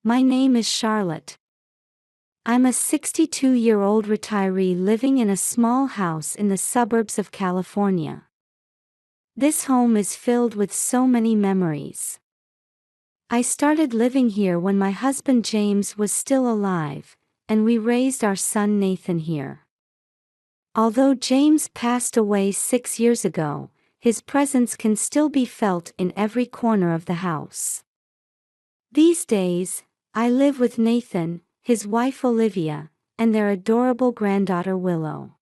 My name is Charlotte. I'm a 62-year-old retiree living in a small house in the suburbs of California. This home is filled with so many memories. I started living here when my husband James was still alive, and we raised our son Nathan here. Although James passed away 6 years ago, his presence can still be felt in every corner of the house. These days, I live with Nathan, his wife Olivia, and their adorable granddaughter Willow.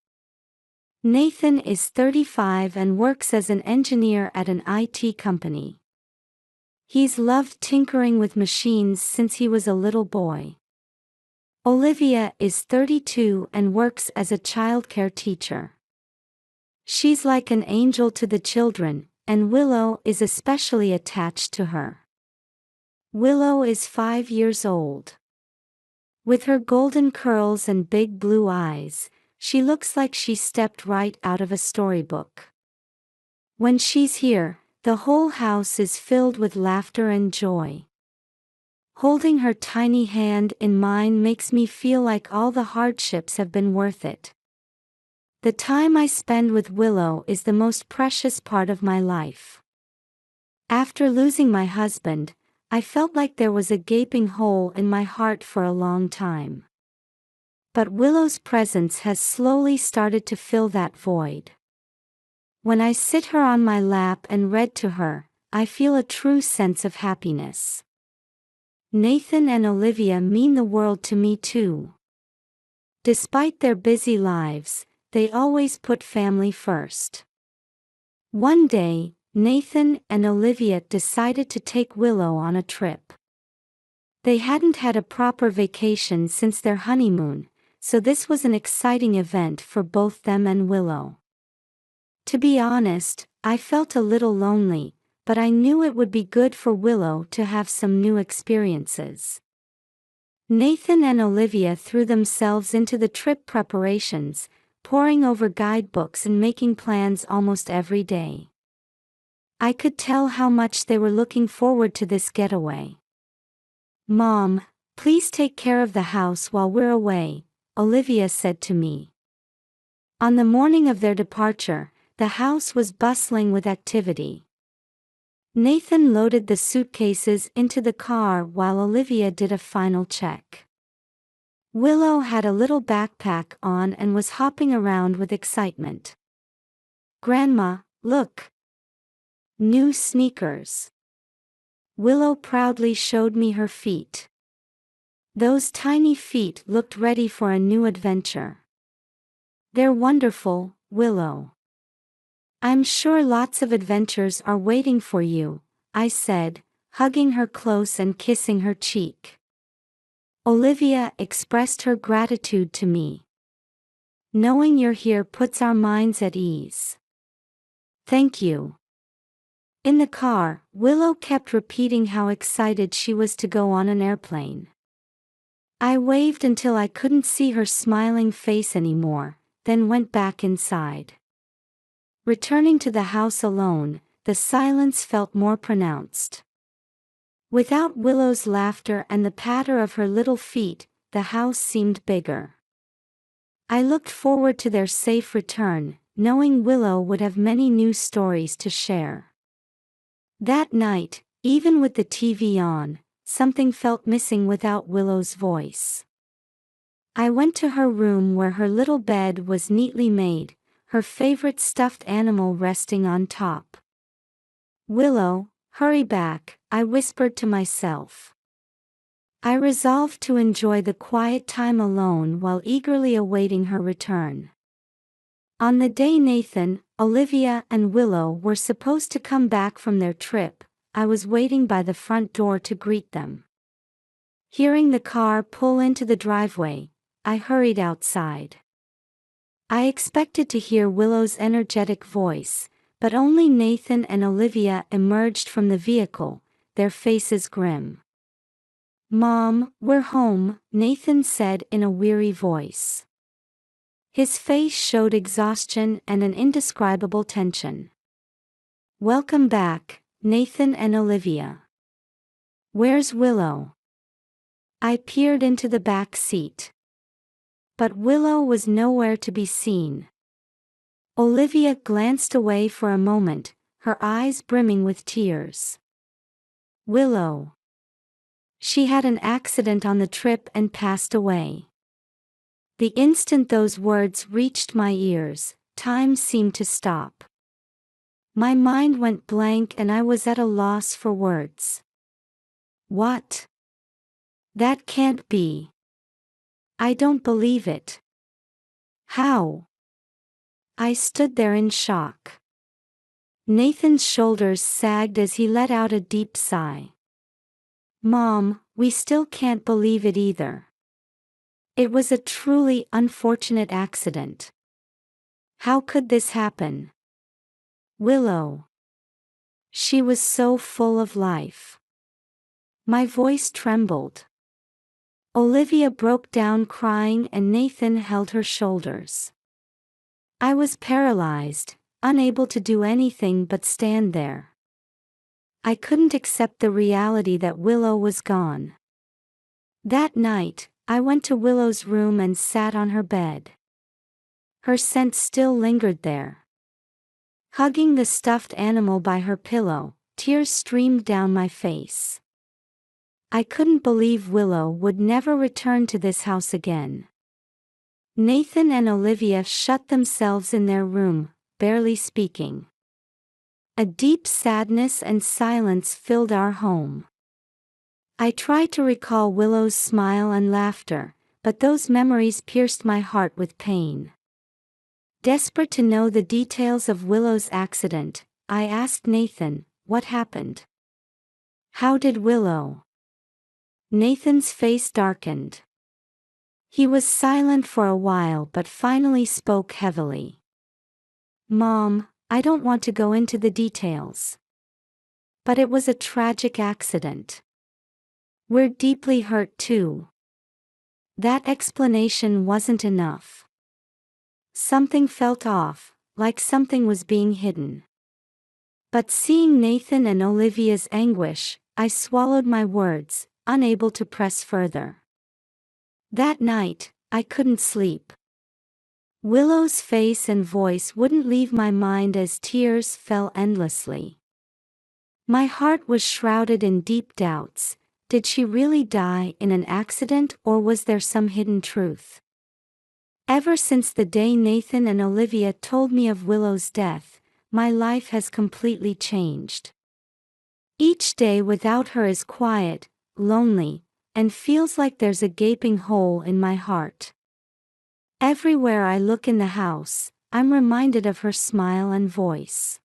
Nathan is 35 and works as an engineer at an IT company. He's loved tinkering with machines since he was a little boy. Olivia is 32 and works as a childcare teacher. She's like an angel to the children, and Willow is especially attached to her. Willow is 5 years old. With her golden curls and big blue eyes, she looks like she stepped right out of a storybook. When she's here, the whole house is filled with laughter and joy. Holding her tiny hand in mine makes me feel like all the hardships have been worth it. The time I spend with Willow is the most precious part of my life. After losing my husband, I felt like there was a gaping hole in my heart for a long time. But Willow's presence has slowly started to fill that void. When I sit her on my lap and read to her, I feel a true sense of happiness. Nathan and Olivia mean the world to me too. Despite their busy lives, they always put family first. One day, Nathan and Olivia decided to take Willow on a trip. They hadn't had a proper vacation since their honeymoon, so this was an exciting event for both them and Willow. To be honest, I felt a little lonely, but I knew it would be good for Willow to have some new experiences. Nathan and Olivia threw themselves into the trip preparations, poring over guidebooks and making plans almost every day. I could tell how much they were looking forward to this getaway. "Mom, please take care of the house while we're away," Olivia said to me. On the morning of their departure, the house was bustling with activity. Nathan loaded the suitcases into the car while Olivia did a final check. Willow had a little backpack on and was hopping around with excitement. "Grandma, look! New sneakers." Willow proudly showed me her feet. Those tiny feet looked ready for a new adventure. "They're wonderful, Willow. I'm sure lots of adventures are waiting for you," I said, hugging her close and kissing her cheek. Olivia expressed her gratitude to me. "Knowing you're here puts our minds at ease." "Thank you." In the car, Willow kept repeating how excited she was to go on an airplane. I waved until I couldn't see her smiling face anymore, then went back inside. Returning to the house alone, the silence felt more pronounced. Without Willow's laughter and the patter of her little feet, the house seemed bigger. I looked forward to their safe return, knowing Willow would have many new stories to share. That night, even with the TV on, something felt missing without Willow's voice. I went to her room where her little bed was neatly made, her favorite stuffed animal resting on top. "Willow, hurry back," I whispered to myself. I resolved to enjoy the quiet time alone while eagerly awaiting her return. On the day Nathan, Olivia and Willow were supposed to come back from their trip, I was waiting by the front door to greet them. Hearing the car pull into the driveway, I hurried outside. I expected to hear Willow's energetic voice, but only Nathan and Olivia emerged from the vehicle, their faces grim. "Mom, we're home," Nathan said in a weary voice. His face showed exhaustion and an indescribable tension. "Welcome back, Nathan and Olivia. Where's Willow?" I peered into the back seat. But Willow was nowhere to be seen. Olivia glanced away for a moment, her eyes brimming with tears. Willow. She had an accident on the trip and passed away. The instant those words reached my ears, time seemed to stop. My mind went blank and I was at a loss for words. What? That can't be. I don't believe it. How? I stood there in shock. Nathan's shoulders sagged as he let out a deep sigh. Mom, we still can't believe it either. It was a truly unfortunate accident. How could this happen? Willow. She was so full of life. My voice trembled. Olivia broke down crying and Nathan held her shoulders. I was paralyzed, unable to do anything but stand there. I couldn't accept the reality that Willow was gone. That night, I went to Willow's room and sat on her bed. Her scent still lingered there. Hugging the stuffed animal by her pillow, tears streamed down my face. I couldn't believe Willow would never return to this house again. Nathan and Olivia shut themselves in their room, barely speaking. A deep sadness and silence filled our home. I tried to recall Willow's smile and laughter, but those memories pierced my heart with pain. Desperate to know the details of Willow's accident, I asked Nathan, what happened? How did Willow? Nathan's face darkened. He was silent for a while but finally spoke heavily. Mom, I don't want to go into the details. But it was a tragic accident. We're deeply hurt too. That explanation wasn't enough. Something felt off, like something was being hidden. But seeing Nathan and Olivia's anguish, I swallowed my words, unable to press further. That night, I couldn't sleep. Willow's face and voice wouldn't leave my mind as tears fell endlessly. My heart was shrouded in deep doubts. Did she really die in an accident or was there some hidden truth? Ever since the day Nathan and Olivia told me of Willow's death, my life has completely changed. Each day without her is quiet, lonely, and feels like there's a gaping hole in my heart. Everywhere I look in the house, I'm reminded of her smile and voice.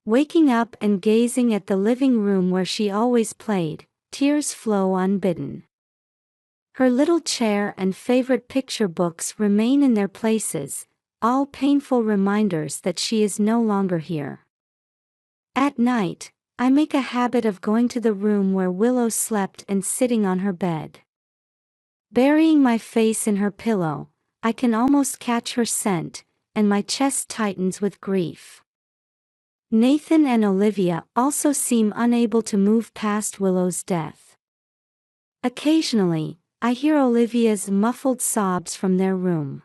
Waking up and gazing at the living room where she always played, tears flow unbidden. Her little chair and favorite picture books remain in their places, all painful reminders that she is no longer here. At night, I make a habit of going to the room where Willow slept and sitting on her bed. Burying my face in her pillow, I can almost catch her scent, and my chest tightens with grief. Nathan and Olivia also seem unable to move past Willow's death. Occasionally, I hear Olivia's muffled sobs from their room.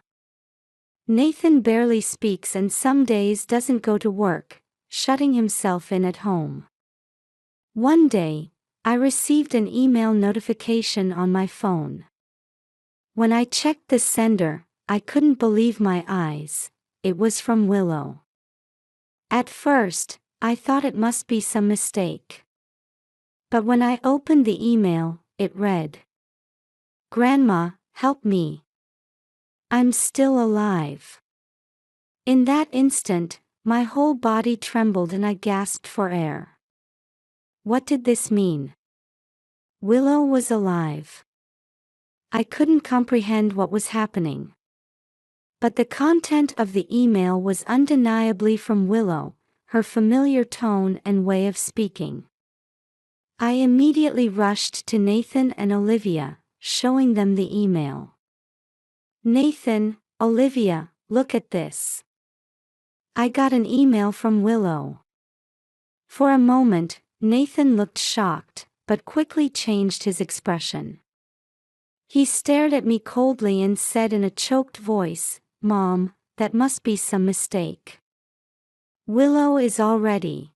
Nathan barely speaks and some days doesn't go to work, shutting himself in at home. One day, I received an email notification on my phone. When I checked the sender, I couldn't believe my eyes. It was from Willow. At first, I thought it must be some mistake. But when I opened the email, it read, "Grandma, help me. I'm still alive." In that instant, my whole body trembled and I gasped for air. What did this mean? Willow was alive. I couldn't comprehend what was happening. But the content of the email was undeniably from Willow, her familiar tone and way of speaking. I immediately rushed to Nathan and Olivia, showing them the email. Nathan, Olivia, look at this. I got an email from Willow. For a moment, Nathan looked shocked, but quickly changed his expression. He stared at me coldly and said in a choked voice, "Mom, that must be some mistake. Willow is already."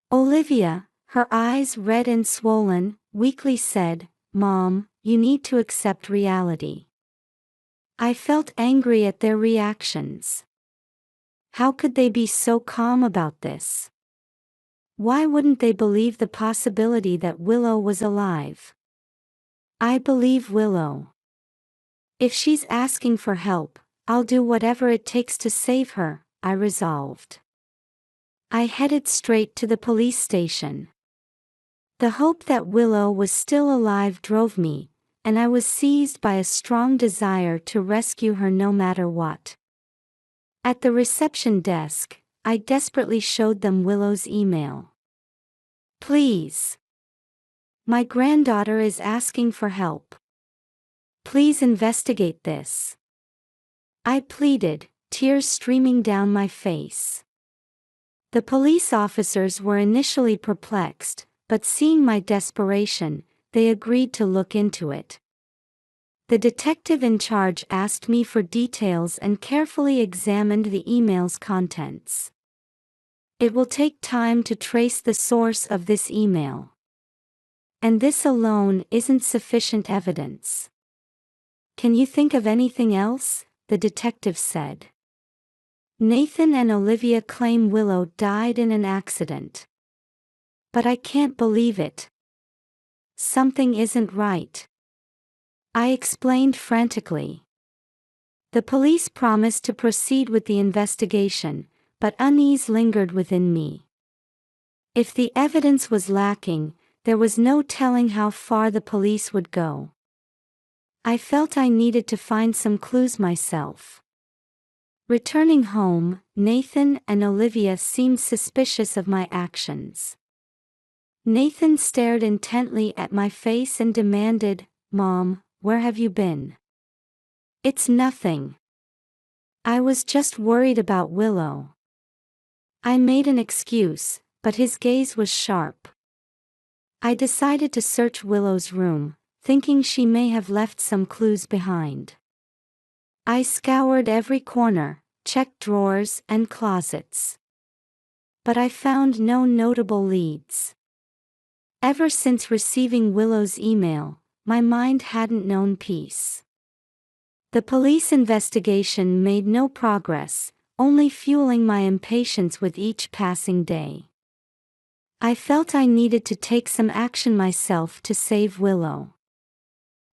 Olivia, her eyes red and swollen, weakly said, "Mom, you need to accept reality." I felt angry at their reactions. How could they be so calm about this? Why wouldn't they believe the possibility that Willow was alive? I believe Willow. If she's asking for help, I'll do whatever it takes to save her, I resolved. I headed straight to the police station. The hope that Willow was still alive drove me, and I was seized by a strong desire to rescue her no matter what. At the reception desk, I desperately showed them Willow's email. "Please. My granddaughter is asking for help. Please investigate this." I pleaded, tears streaming down my face. The police officers were initially perplexed, but seeing my desperation, they agreed to look into it. The detective in charge asked me for details and carefully examined the email's contents. "It will take time to trace the source of this email. And this alone isn't sufficient evidence. Can you think of anything else?" the detective said. "Nathan and Olivia claim Willow died in an accident. But I can't believe it. Something isn't right." I explained frantically. The police promised to proceed with the investigation, but unease lingered within me. If the evidence was lacking, there was no telling how far the police would go. I felt I needed to find some clues myself. Returning home, Nathan and Olivia seemed suspicious of my actions. Nathan stared intently at my face and demanded, "Mom, where have you been?" "It's nothing. I was just worried about Willow." I made an excuse, but his gaze was sharp. I decided to search Willow's room, thinking she may have left some clues behind. I scoured every corner, checked drawers and closets. But I found no notable leads. Ever since receiving Willow's email, my mind hadn't known peace. The police investigation made no progress, only fueling my impatience with each passing day. I felt I needed to take some action myself to save Willow.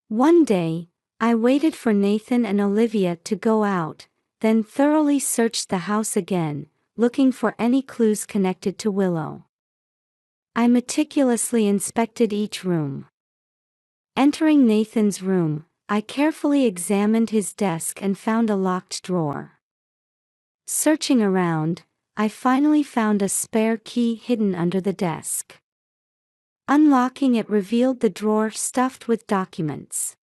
One day, I waited for Nathan and Olivia to go out, then thoroughly searched the house again, looking for any clues connected to Willow. I meticulously inspected each room. Entering Nathan's room, I carefully examined his desk and found a locked drawer. Searching around, I finally found a spare key hidden under the desk. Unlocking it revealed the drawer stuffed with documents.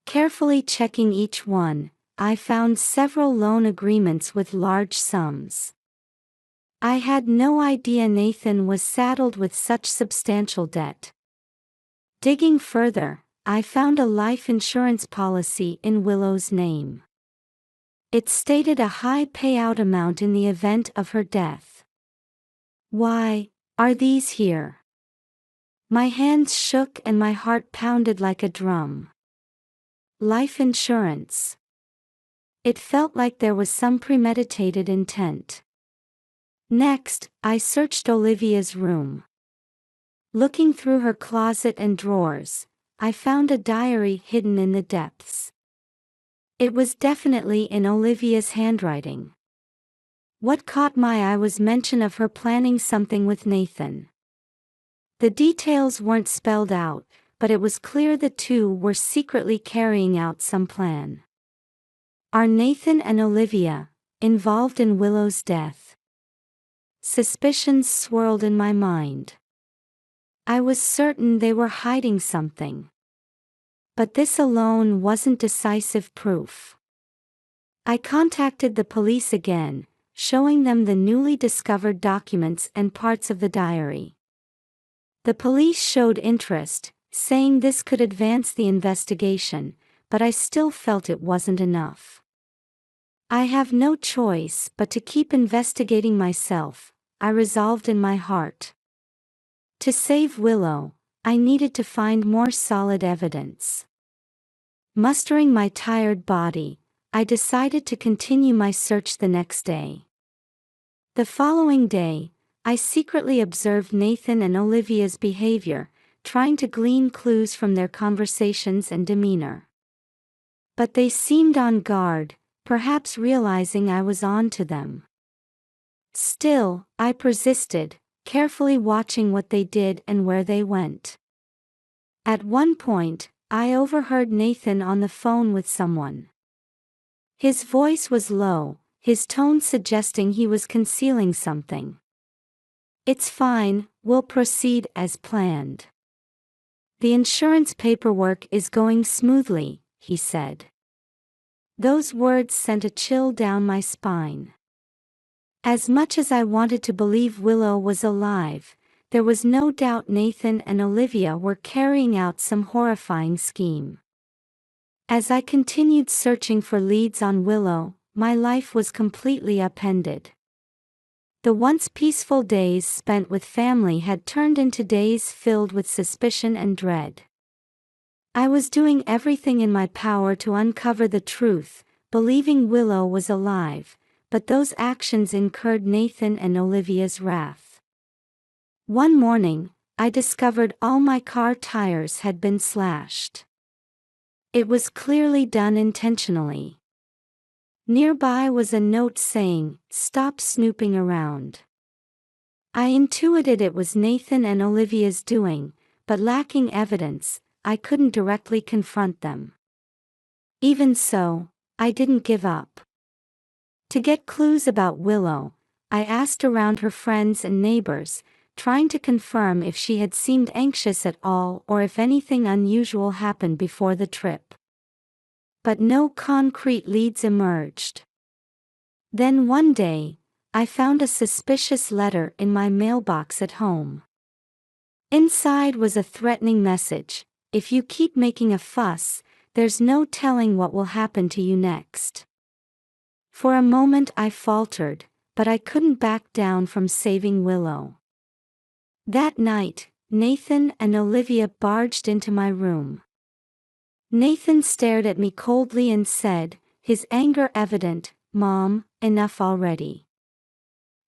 Carefully checking each one, I found several loan agreements with large sums. I had no idea Nathan was saddled with such substantial debt. Digging further, I found a life insurance policy in Willow's name. It stated a high payout amount in the event of her death. Why are these here? My hands shook and my heart pounded like a drum. Life insurance. It felt like there was some premeditated intent. Next, I searched Olivia's room. Looking through her closet and drawers, I found a diary hidden in the depths. It was definitely in Olivia's handwriting. What caught my eye was mention of her planning something with Nathan. The details weren't spelled out, but it was clear the two were secretly carrying out some plan. Are Nathan and Olivia involved in Willow's death? Suspicions swirled in my mind. I was certain they were hiding something. But this alone wasn't decisive proof. I contacted the police again, showing them the newly discovered documents and parts of the diary. The police showed interest, saying this could advance the investigation, but I still felt it wasn't enough. I have no choice but to keep investigating myself, I resolved in my heart. To save Willow, I needed to find more solid evidence. Mustering my tired body, I decided to continue my search the next day. The following day, I secretly observed Nathan and Olivia's behavior, trying to glean clues from their conversations and demeanor. But they seemed on guard, perhaps realizing I was on to them. Still, I persisted, carefully watching what they did and where they went. At one point, I overheard Nathan on the phone with someone. His voice was low, his tone suggesting he was concealing something. "It's fine, we'll proceed as planned. The insurance paperwork is going smoothly," he said. Those words sent a chill down my spine. As much as I wanted to believe Willow was alive, there was no doubt Nathan and Olivia were carrying out some horrifying scheme. As I continued searching for leads on Willow, my life was completely upended. The once peaceful days spent with family had turned into days filled with suspicion and dread. I was doing everything in my power to uncover the truth, believing Willow was alive, but those actions incurred Nathan and Olivia's wrath. One morning, I discovered all my car tires had been slashed. It was clearly done intentionally. Nearby was a note saying, "Stop snooping around." I intuited it was Nathan and Olivia's doing, but lacking evidence, I couldn't directly confront them. Even so, I didn't give up. To get clues about Willow, I asked around her friends and neighbors, trying to confirm if she had seemed anxious at all or if anything unusual happened before the trip. But no concrete leads emerged. Then one day, I found a suspicious letter in my mailbox at home. Inside was a threatening message: "If you keep making a fuss, there's no telling what will happen to you next." For a moment I faltered, but I couldn't back down from saving Willow. That night, Nathan and Olivia barged into my room. Nathan stared at me coldly and said, his anger evident, "Mom, enough already.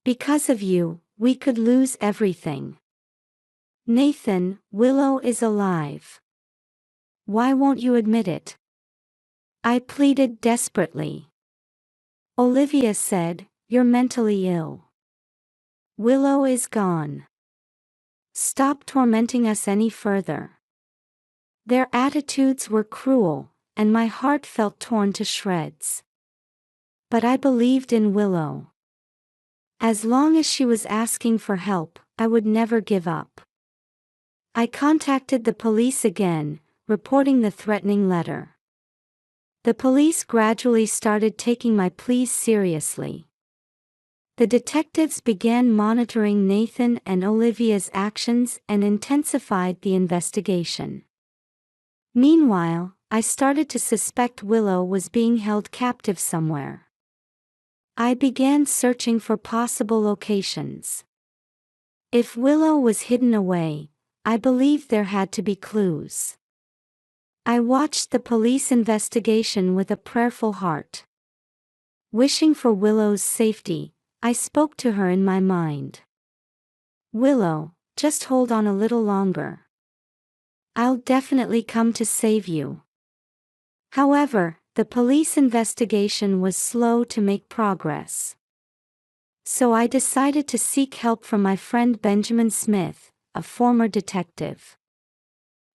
Because of you, we could lose everything." "Nathan, Willow is alive. Why won't you admit it?" I pleaded desperately. Olivia said, "You're mentally ill. Willow is gone. Stop tormenting us any further." Their attitudes were cruel, and my heart felt torn to shreds. But I believed in Willow. As long as she was asking for help, I would never give up. I contacted the police again, reporting the threatening letter. The police gradually started taking my pleas seriously. The detectives began monitoring Nathan and Olivia's actions and intensified the investigation. Meanwhile, I started to suspect Willow was being held captive somewhere. I began searching for possible locations. If Willow was hidden away, I believed there had to be clues. I watched the police investigation with a prayerful heart. Wishing for Willow's safety, I spoke to her in my mind. "Willow, just hold on a little longer. I'll definitely come to save you." However, the police investigation was slow to make progress. So I decided to seek help from my friend Benjamin Smith, a former detective.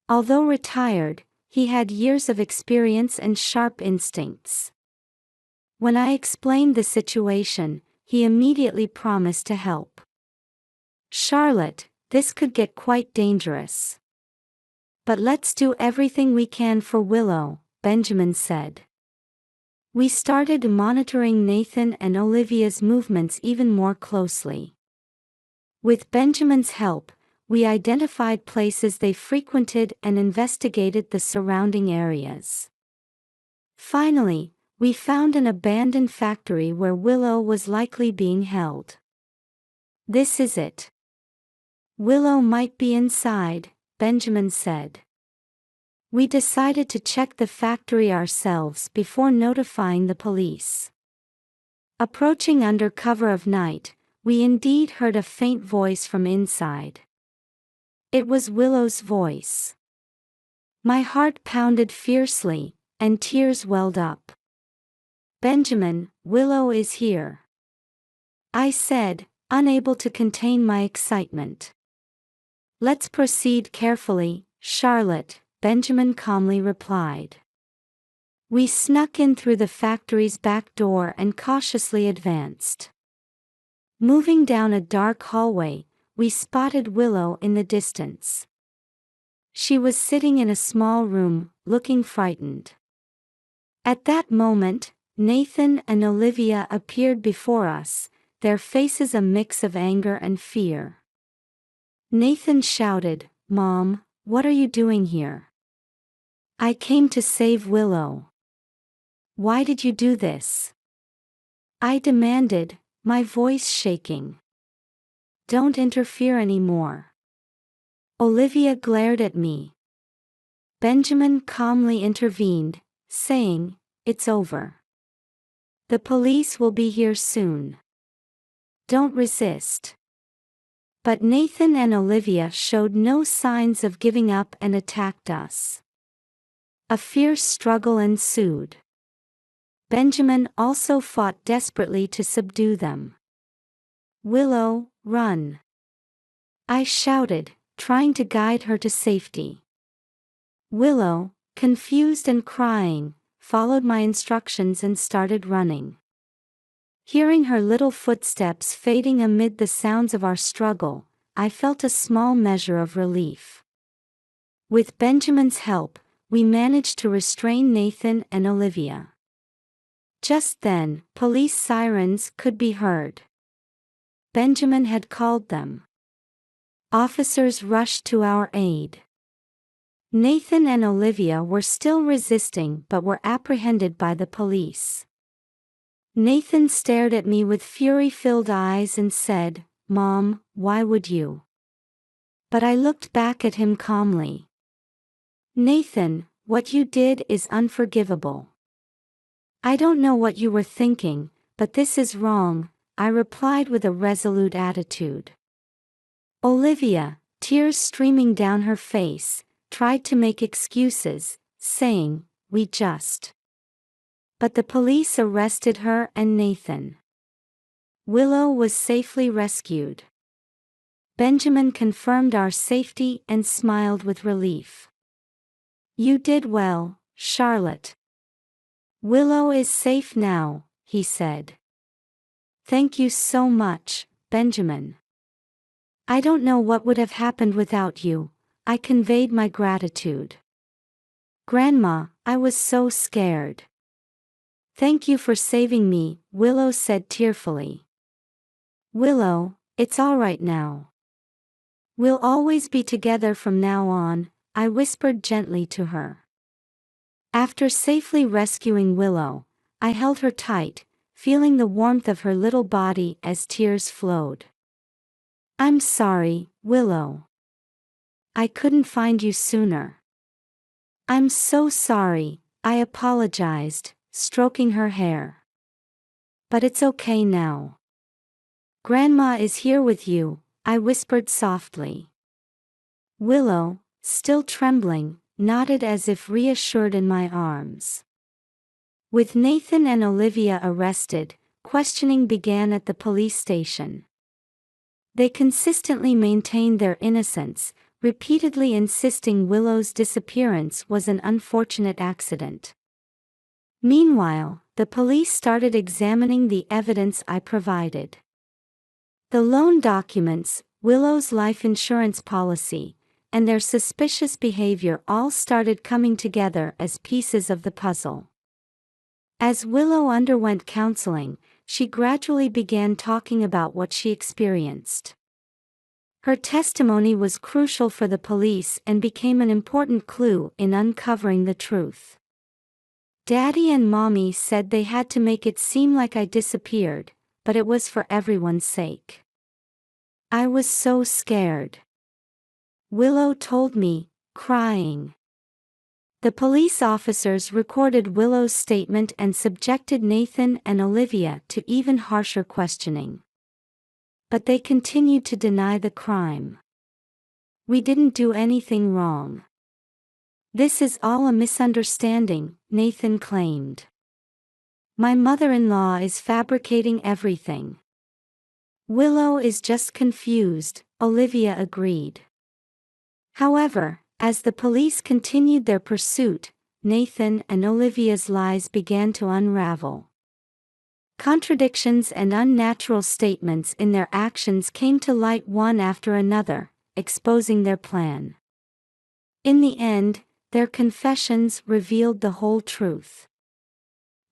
Although retired, he had years of experience and sharp instincts. When I explained the situation, he immediately promised to help. "Charlotte, this could get quite dangerous. But let's do everything we can for Willow," Benjamin said. We started monitoring Nathan and Olivia's movements even more closely. With Benjamin's help, we identified places they frequented and investigated the surrounding areas. Finally, we found an abandoned factory where Willow was likely being held. "This is it. Willow might be inside," Benjamin said. We decided to check the factory ourselves before notifying the police. Approaching under cover of night, we indeed heard a faint voice from inside. It was Willow's voice. My heart pounded fiercely, and tears welled up. "Benjamin, Willow is here," I said, unable to contain my excitement. "Let's proceed carefully, Charlotte," Benjamin calmly replied. We snuck in through the factory's back door and cautiously advanced. Moving down a dark hallway, we spotted Willow in the distance. She was sitting in a small room, looking frightened. At that moment, Nathan and Olivia appeared before us, their faces a mix of anger and fear. Nathan shouted, "Mom, what are you doing here?" "I came to save Willow." "Why did you do this?" I demanded, my voice shaking. "Don't interfere anymore." Olivia glared at me. Benjamin calmly intervened, saying, "It's over. The police will be here soon. Don't resist." But Nathan and Olivia showed no signs of giving up and attacked us. A fierce struggle ensued. Benjamin also fought desperately to subdue them. "Willow, run!" I shouted, trying to guide her to safety. Willow, confused and crying, followed my instructions and started running. Hearing her little footsteps fading amid the sounds of our struggle, I felt a small measure of relief. With Benjamin's help, we managed to restrain Nathan and Olivia. Just then, police sirens could be heard. Benjamin had called them. Officers rushed to our aid. Nathan and Olivia were still resisting but were apprehended by the police. Nathan stared at me with fury-filled eyes and said, "Mom, why would you?" But I looked back at him calmly. "Nathan, what you did is unforgivable. I don't know what you were thinking, but this is wrong," I replied with a resolute attitude. Olivia, tears streaming down her face, tried to make excuses, saying, "We just..." But the police arrested her and Nathan. Willow was safely rescued. Benjamin confirmed our safety and smiled with relief. "You did well, Charlotte. Willow is safe now," he said. "Thank you so much, Benjamin. I don't know what would have happened without you," I conveyed my gratitude. "Grandma, I was so scared." "Thank you for saving me," Willow said tearfully. "Willow, it's all right now. We'll always be together from now on," I whispered gently to her. After safely rescuing Willow, I held her tight, feeling the warmth of her little body as tears flowed. "I'm sorry, Willow. I couldn't find you sooner." "I'm so sorry," I apologized, stroking her hair. "But it's okay now. Grandma is here with you," I whispered softly. Willow, still trembling, nodded as if reassured in my arms. With Nathan and Olivia arrested, questioning began at the police station. They consistently maintained their innocence, repeatedly insisting Willow's disappearance was an unfortunate accident. Meanwhile, the police started examining the evidence I provided. The loan documents, Willow's life insurance policy, and their suspicious behavior all started coming together as pieces of the puzzle. As Willow underwent counseling, she gradually began talking about what she experienced. Her testimony was crucial for the police and became an important clue in uncovering the truth. Daddy and Mommy said they had to make it seem like I disappeared, but it was for everyone's sake. I was so scared. Willow told me, crying. The police officers recorded Willow's statement and subjected Nathan and Olivia to even harsher questioning. But they continued to deny the crime. We didn't do anything wrong. This is all a misunderstanding, Nathan claimed. My mother-in-law is fabricating everything. Willow is just confused, Olivia agreed. However, as the police continued their pursuit, Nathan and Olivia's lies began to unravel. Contradictions and unnatural statements in their actions came to light one after another, exposing their plan. In the end, their confessions revealed the whole truth.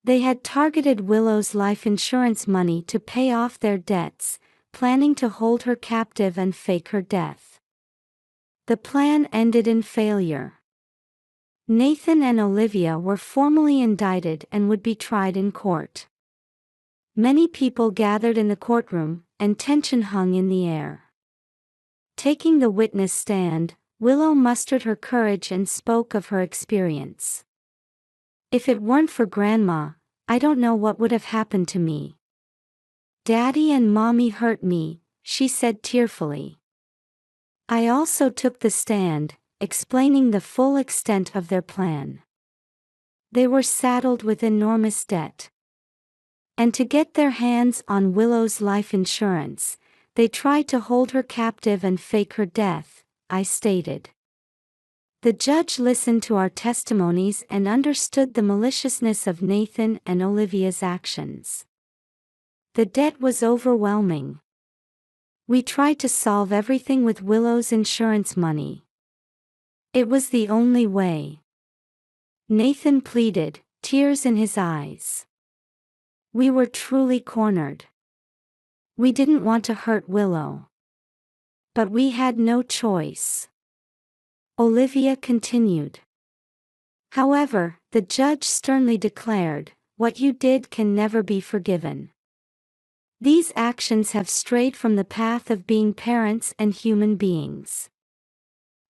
They had targeted Willow's life insurance money to pay off their debts, planning to hold her captive and fake her death. The plan ended in failure. Nathan and Olivia were formally indicted and would be tried in court. Many people gathered in the courtroom, and tension hung in the air. Taking the witness stand, Willow mustered her courage and spoke of her experience. If it weren't for Grandma, I don't know what would have happened to me. Daddy and Mommy hurt me, she said tearfully. I also took the stand, explaining the full extent of their plan. They were saddled with enormous debt. And to get their hands on Willow's life insurance, they tried to hold her captive and fake her death, I stated. The judge listened to our testimonies and understood the maliciousness of Nathan and Olivia's actions. The debt was overwhelming. We tried to solve everything with Willow's insurance money. It was the only way. Nathan pleaded, tears in his eyes. We were truly cornered. We didn't want to hurt Willow. But we had no choice. Olivia continued. However, the judge sternly declared, what you did can never be forgiven. These actions have strayed from the path of being parents and human beings.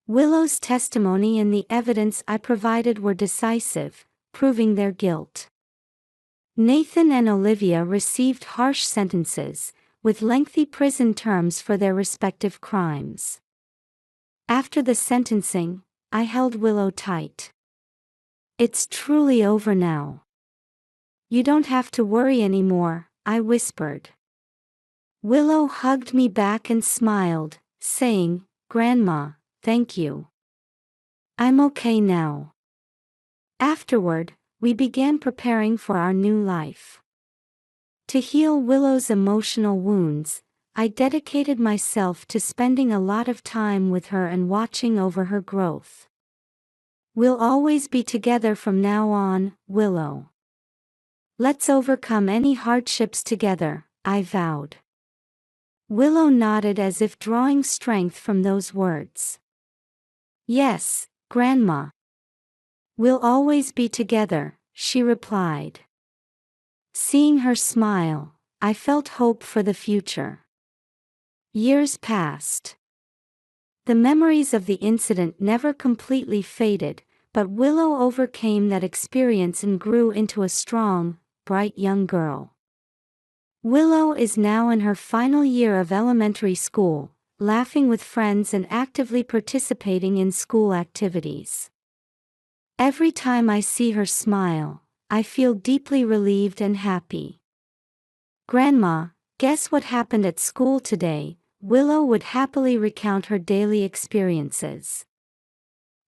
Willow's testimony and the evidence I provided were decisive, proving their guilt. Nathan and Olivia received harsh sentences, with lengthy prison terms for their respective crimes. After the sentencing, I held Willow tight. It's truly over now. You don't have to worry anymore, I whispered. Willow hugged me back and smiled, saying, Grandma, thank you. I'm okay now. Afterward, we began preparing for our new life. To heal Willow's emotional wounds, I dedicated myself to spending a lot of time with her and watching over her growth. We'll always be together from now on, Willow. Let's overcome any hardships together, I vowed. Willow nodded as if drawing strength from those words. Yes, Grandma. We'll always be together, she replied. Seeing her smile, I felt hope for the future. Years passed. The memories of the incident never completely faded, but Willow overcame that experience and grew into a strong, bright young girl. Willow is now in her final year of elementary school, laughing with friends and actively participating in school activities. Every time I see her smile, I feel deeply relieved and happy. Grandma, guess what happened at school today? Willow would happily recount her daily experiences.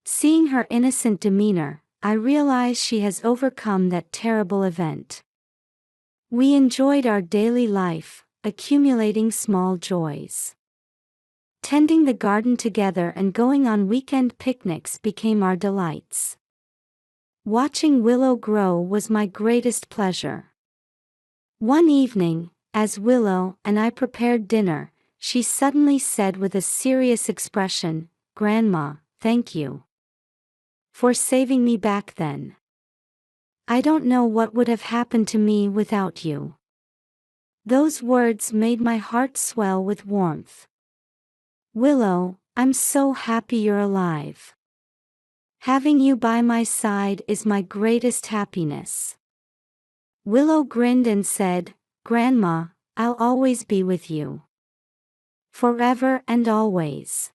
Seeing her innocent demeanor, I realize she has overcome that terrible event. We enjoyed our daily life, accumulating small joys. Tending the garden together and going on weekend picnics became our delights. Watching Willow grow was my greatest pleasure. One evening, as Willow and I prepared dinner, she suddenly said with a serious expression, "Grandma, thank you for saving me back then. I don't know what would have happened to me without you." Those words made my heart swell with warmth. "Willow, I'm so happy you're alive. Having you by my side is my greatest happiness." Willow grinned and said, "Grandma, I'll always be with you. Forever and always."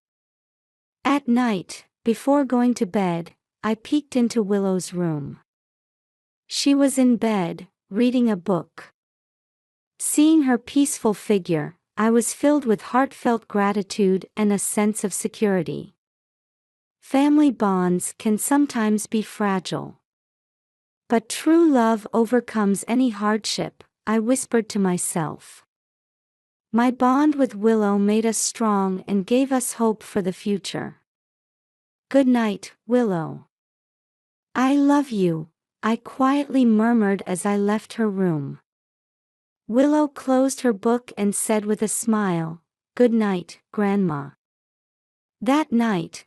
At night, before going to bed, I peeked into Willow's room. She was in bed, reading a book. Seeing her peaceful figure, I was filled with heartfelt gratitude and a sense of security. Family bonds can sometimes be fragile. But true love overcomes any hardship, I whispered to myself. My bond with Willow made us strong and gave us hope for the future. "Good night, Willow. I love you," I quietly murmured as I left her room. Willow closed her book and said with a smile, "Good night, Grandma." That night,